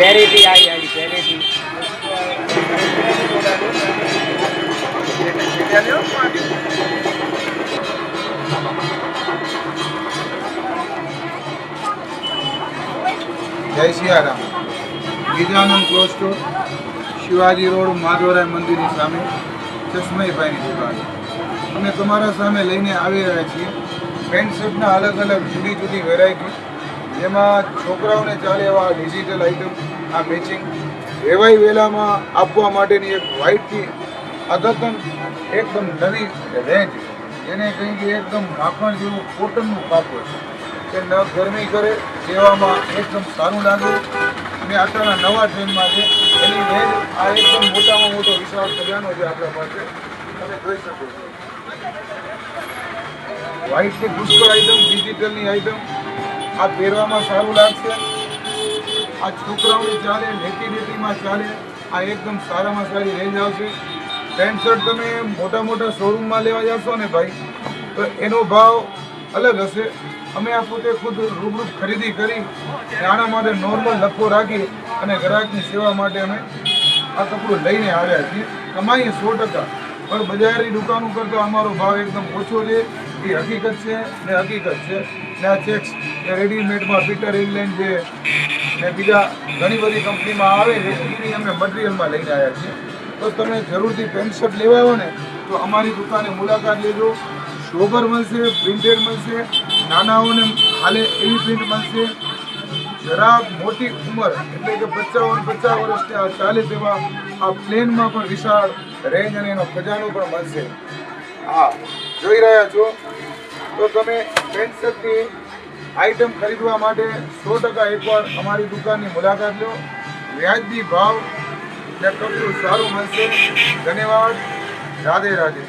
Variety આવી variety જય Siyaram. Gijanand cloth store, Shivaji road, Madhavrai મંદિરની સામે ચશ્મઈભાઈની દુકાન. અમે તમારા સામે લઈને આવી રહ્યા છીએ પેન્ટ શર્ટના અલગ અલગ જુદી જુદી વેરાયટી, જેમાં છોકરાઓને ચાલે એવા ડિજિટલ આઇટમ, આ મેચિંગ વેવાઈ વેલામાં આપવા માટેની એક વ્હાઇટથી અદ્યતન એકદમ નવી રેન્જ, જેને કંઈ કે એકદમ માખણ જેવું કોટનનું કાપડ કે ન ગરમી કરે, સેવામાં એકદમ સારું લાગે અને અત્યારના નવા ટ્રેન્ડમાં છે એની રેન્જ. આ એકદમ મોટામાં મોટો વિશાળ ખજાનો છે આપણા પાસે, તમે જોઈ શકો છો. વ્હાઇટની પુષ્કળ આઇટમ, ડિજિટલની આઇટમ, આ પહેરવામાં સારું લાગશે, આ છોકરાઓને ચાલે, નેટીમાં ચાલે, આ એકદમ સારામાં સારી રેન્જ આવશે. પેન્ટ શર્ટ તમે મોટા મોટા શોરૂમમાં લેવા જશો ને ભાઈ, તો એનો ભાવ અલગ હશે. અમે આ પોતે ખુદ રૂબરૂ ખરીદી કરી આના માટે નોર્મલ લખો રાખી અને ગ્રાહકની સેવા માટે અમે આ કપડું લઈને આવ્યા છીએ. કમાઈએ 100%, પણ બજારની દુકાનો કરતાં અમારો ભાવ એકદમ ઓછો છે, એ હકીકત છે ને હકીકત છે. ને આ ચેક્સ એ રેડીમેડમાં પીટર ઇંગ્લેન્ડ છે ને બીજા ઘણી બધી કંપનીમાં આવે છે, એની અમે મટીરિયલમાં લઈને આવ્યા છીએ. તો તમે જરૂરથી પેન્ટ શર્ટ લેવા આવો ને તો અમારી દુકાને મુલાકાત લેજો. સોબર મળશે, પ્રિન્ટેડ મળશે, નાનાઓને હાલે એવી પ્રિન્ટ મળશે. જરા મોટી ઉંમર એટલે કે 55-50 વર્ષથી આ ચાલે તેવા આ પ્લેનમાં પણ વિશાળ રેન્જ અને એનો ખજાનો પણ મળશે. હા, જોઈ રહ્યા છો. તો તમે પેન્ટ શર્ટની આઇટમ ખરીદવા માટે 100% એકવાર અમારી દુકાનની મુલાકાત લો. વ્યાજબી ભાવ ને કપડું સારું મળશે. ધન્યવાદ. રાધે રાધે.